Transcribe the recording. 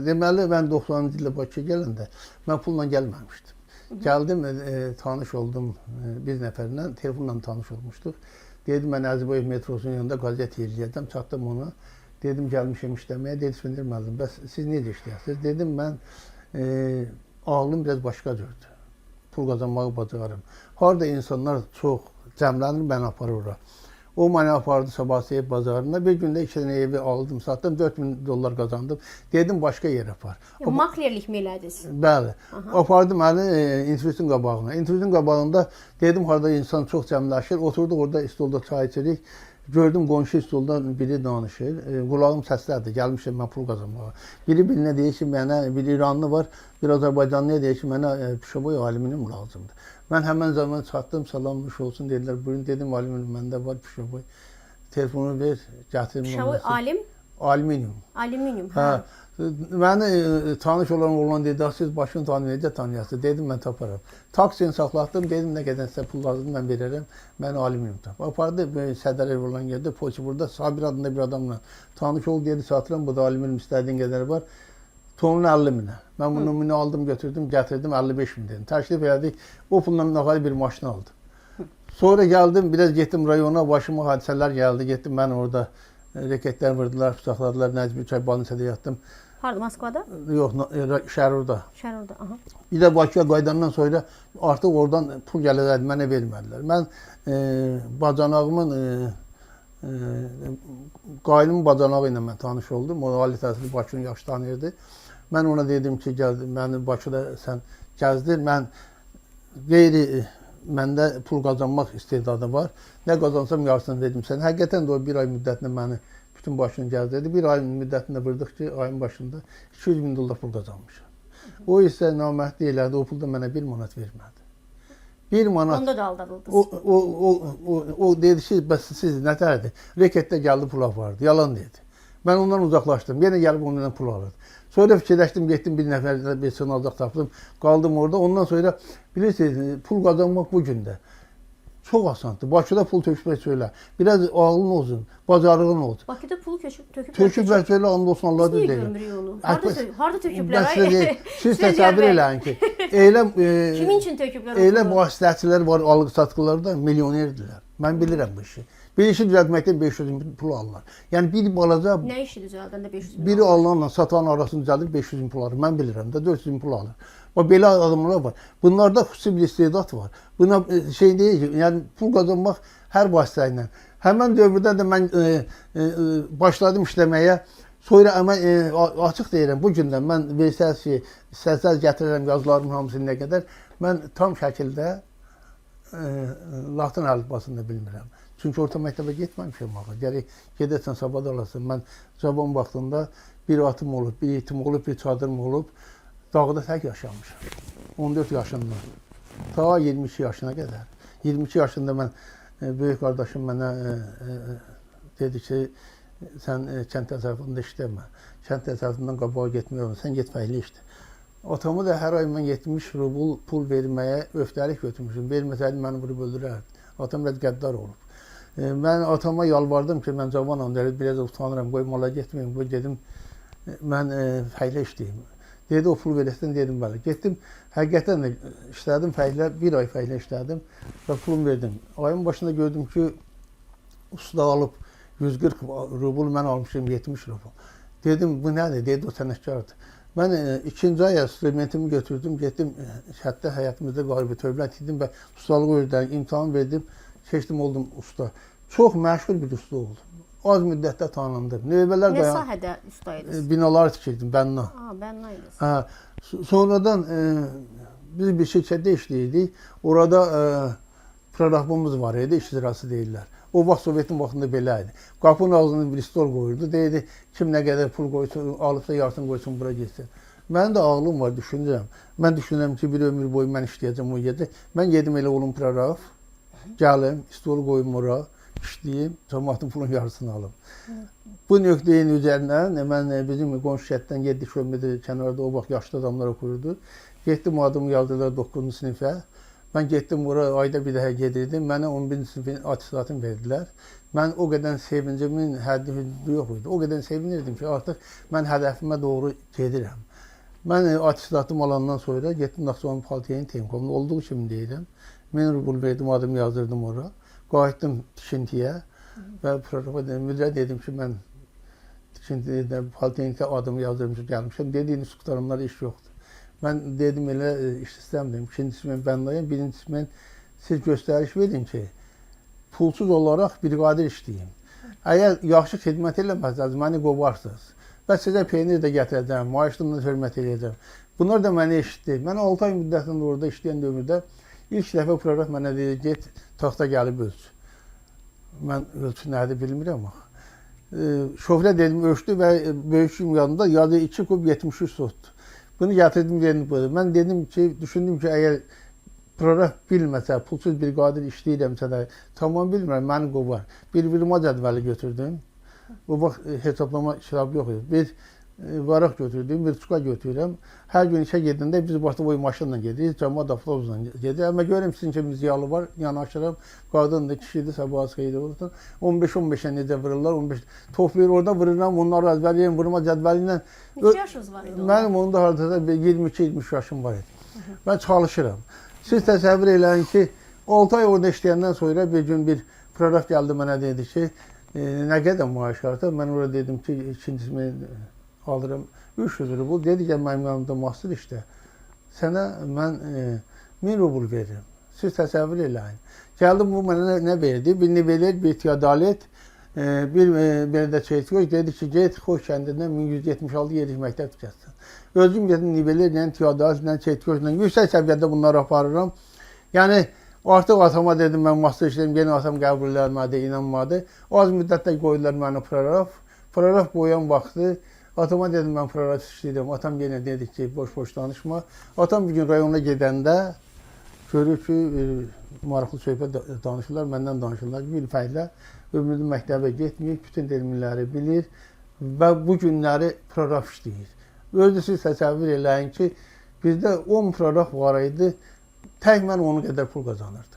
Deməli, mən 90-cı ildə Bakıya gələndə mən pulla gəlməmişdim. Gəldim, tanış oldum bir nəfərlə, telefonla tanış olmuşduq. Dedim, mən Əziboyev metrosunun yanında qazet eləyəcəm, çatdım ona. Dedim, gəlmişəm işləməyə, dedi, söndürmədim. Bəs siz necə işləyirsiniz? Dedim, mən ağlım biraz başqa cürdür. Pul qazanmağı bacarım. Harada insanlar çox cəmlənir, məni aparır ora. O məni apardı Sabahçı bazarına. Bir gündə 2 dənə evi aldım, satdım, $4000 qazandım. Dedim, başqa yerə apar. Maklerlik mi elədiniz? Bəli. Apardı məni institutun qabağına. İnstitutun qabağında dedim, harada insan çox cəmləşir. Oturduq orada stolda çay içirik. Gördüm, qonşu stoldan biri danışır. Qulağım səslədi, gəlmişəm mən pul qazanmağa. Biri birinə deyir ki, mənə bir İranlı var, bir Azərbaycanlıya deyir ki, mənə pişoboy alüminium lazımdır. Mən həmən zaman çatdım, salammış olsun dedilər. Buyurun, dedim, alüminium məndə var, pişoboy. Telefonu ver, gətirim. Pişoboy alim? Alüminium. Alüminium, hə. Məni tanış olan oğlan dedi, siz başını tanıyacaq, tanıyasınız. Dedim, mən taparam. Taksini saxlatdım, dedim, nə qədər sizə pul lazımdır, mən verərəm. Mənə alüminium tap. Apardı, Sədər ev olan yerdə, poçi burada, Sabir adında bir adamla tanış ol, dedi, satıram, bu da alüminium istədiyin qədər var. Tonun 50 minə. Mən bunu numunu aldım, götürdüm, gətirdim, 55 min dedim. Təklif elədik, o pulla nəqəli bir maşını aldım. Sonra gəldim, biraz getdim rayona, başıma hadisələr gəldi, getdim, mən orada reketlər vurdular, bıçaqladılar, Nəcmi Çay Balınsədə yatdım. Harada, Moskvada? Yox, Şərurda. Şərurda, aha. Bir də Bakıya qayıdandan sonra artıq oradan pul gəlirdi, mənə vermədilər. Mən bacanağımın, qayınımın bacanağı ilə mən tanış oldum. O ali təhsili Bakını yaxşı tanıyırdı. Mən ona dedim ki, məni Bakıda sən gəzdir, mən məndə pul qazanmaq istedadı var. Nə qazansam yarısını dedim sən. Həqiqətən də o bir ay müddətində məni bütün başını gəzdirdi. Bir ay müddətində vurdıq ki, ayın başında $200.000 pul qazanmışam. O isə naməhdi elədi, o pulda mənə 1 manat vermədi. 1 manat. Onda da aldadıldınız. O dedi ki, bəs siz nətərdir? Reketdə gəldi pul apardı, yalan dedi. Mən ondan uzaqlaşdım, yenə gəlib ondan pul alırdı. Sonra fikirləşdim, getdim bir nəfərdə bir sınavcaq tapdım, qaldım orada. Ondan sonra bilirsiniz, pul qazanmaq bu gündə çox asandır. Bakıda pul tökmək söylə. Biraz ağlın olsun, bacarığın olsun. Bakıda pulu töküblər. Töküblər söylə, and olsun Allah da deyil. Biz niyə görmürük onu? Harada töküblər? Siz təsəvvür eləyin ki, kimin üçün töküblər? Elə vasitəçilər var, alıq-satqılarda milyonerdirlər. Mən bilirəm bu işi. Bir işi düzəltməkdən 500 min pul alırlar. Yəni bir balaca... Nə işi düzəldəndə 500 min biri alanla satanın arasını düzəldir 500 min pul alır. Mən bilirəm də 400 min pul alır. Belə adamlar var. Bunlarda xüsusi bir istedat var. Buna şey deyil ki, yəni pul qazanmaq hər vasitə ilə. Həmən dövrdə də mən başladım işləməyə. Sonra amma açıq deyirəm, bu gündən mən versəsi, səslər gətirirəm yazılarımın hamısını nə qədər. Mən tam şəkildə Latın əlifbasını da bilmirəm. Çünki orta məktəbə getməmişəm axı. Gərək gedəsən, sabah alasın. Mən cavan vaxtında bir atım olub, bir itim olub, bir çadırım olub. Dağda tək yaşamışam. 14 yaşından. Ta 22 yaşına qədər. 22 yaşında mən, böyük qardaşım mənə dedi ki, sən kənd təsərrüfatında işləmə. Kənd təsərrüfatından qabağa getmək olmaz. Sən get fəhli işlə. Atamı da hər ay mən 70 rubl pul verməyə öhdəlik götürmüşüm. Verməsəydim məni vurub öldürərdi. Atam biraz qəddar olub. Mən atama yalvardım ki, mən cavanam, biraz utanıram, qoy mala getməyim, qoy dedim, mən fəhlə işləyim. Dedi, o pul verəsən, dedim, bəli. Getdim, həqiqətən də işlədim fəhlə, bir ay fəhlə işlədim və pulumu verdim. Ayın başında gördüm ki, usta alıb 140 rubl, mən almışım 70 rubl. Dedim, bu nədir? Dedi, o sənətkardır. Mən ikinci aya instrumentimi götürdüm, getdim, hətta həyatımızda qalibi tövlət idim və ustalıq öyrədim, imtahan verdim, keçdim, oldum usta. Çox məşğul bir usta oldum. Az müddətdə tanındım. Növbələr nə sahədə ustaydınız? Binalar tikirdim, bənna. Bənna idiniz. Sonradan biz bir şirkətdə işləyirdik. Orada prorabımız var idi, iş icrası deyirlər. O vaxt Sovetin vaxtında belə idi. Qapının ağzına bir stol qoyurdu. Deyirdi, kim nə qədər pul qoysun, alıbsa yarısını qoysun, bura getsin. Mənim də ağlım var, düşünürəm. Mən düşünürəm ki, bir ömür boyu mən işləyəcəm, o gedəcək. Mən gedim elə olum prorab, gəlim, stolu qoyum ora, işləyim, cəmaatın pulun yarısını alım. Bu nöqteyin üzərindən mən bizim qonşu şəhətdən 7 kilometr kənarda o vaxt yaşlı adamlar oxuyurdu. Getdim, adımı yazdılar 9-cu sinifə. Mən getdim ora, ayda bir dəfə gedirdim. Mənə 11-ci sinifin attestatını verdilər. Mən o qədər sevincimin həddi yox idi. O qədər sevinirdim ki, artıq mən hədəfimə doğru gedirəm. Mən atestatım alandan sonra getdim Naxçıvan Paltiyenin Temkomunda olduğu kimi deyirəm. 1000 rubl verdim, adımı yazdırdım ora. Qayıtdım tikintiyə və proqrama dedim, müdirə dedim ki, mən tikintidə Paltiyenikə adımı yazdırmışım, gəlmişəm. Dedi, institutlarımda iş yoxdur. Mən dedim, elə iş istəmirəm. İkincisi, mən bəndayım. Birincisi, mən siz göstəriş verin ki, pulsuz olaraq briqadir işləyim. Əgər yaxşı xidmət eləməsəniz, məni qovarsınız. Və sizə peynir də gətirəcəm, maaşımla hörmət edəcəm. Bunlar da məni eşitdi. Mən 6 ay müddətində orada işləyən dövrdə ilk dəfə proqram mənə dedi, get, taxta gəlib ölç. Mən ölçü nədir bilmirəm axı. Şofrə dedim, ölçdü və böyükçüm yanında yazı 2 kub 73 sotdur. Bunu gətirdim, yerini qoydum. Mən dedim ki, düşündüm ki, əgər proqram bilməsə, pulsuz bir qadir işləyirəmsə də, tamam bilmirəm, məni qovar. Bir virma cədvəli götürdüm. O vaxt hesablama kitabı yox idi. Bir varaq götürdüm, bir çuka götürürəm. Hər gün işə gedəndə biz başda boy maşınla gedirik, cəmaət avtobusla gedir. Amma görürəm sizin kimi ziyalı var, yanaşıram. Qadın da, kişidir, sabahı xeyir olsun. 15-15-ə necə vururlar, 15 toplayır, orada vururam, onları əzbərləyəm, vurma cədvəli ilə. Neçə yaşınız var idi? Mənim onda hardasa 22-23 yaşım var idi. Mən çalışıram. Siz təsəvvür eləyin ki, 6 ay orada işləyəndən sonra bir gün bir proqram gəldi mənə dedi ki, nə qədər maaş artıq? Mən orada dedim ki, ikincisini alıram 300 rubl. Dedi ki, mənim yanımda master işlə. Sənə mən 1000 rubl verirəm. Siz təsəvvür eləyin. Gəldim, bu mənə nə verdi? Bir niveler, bir tiyadalet, bir də çeytkoş. Dedi ki, get Xoş kəndindən 1176 yerlik məktəb tikəsən. Özüm gedim nivelerlə, tiyadaletlə, çeytkoşla yüksək səviyyədə bunları aparıram. Yəni, artıq atama dedim, mən master işləyim, yenə atam qəbul eləmədi, inanmadı. Az müddətdə qoydular məni proqraf. Proqraf qoyan vaxtı atama dedim, mən proqraf işləyirəm. Atam yenə dedi ki, boş-boş danışma. Atam bir gün rayona gedəndə görür ki, maraqlı söhbət danışırlar, məndən danışırlar. Bir fərqlə ömrünü məktəbə getməyib, bütün elmləri bilir və bu günləri proqraf işləyir. Özü siz təsəvvür eləyin ki, bizdə 10 proqraf var idi. Tək mən onun qədər pul qazanırdım.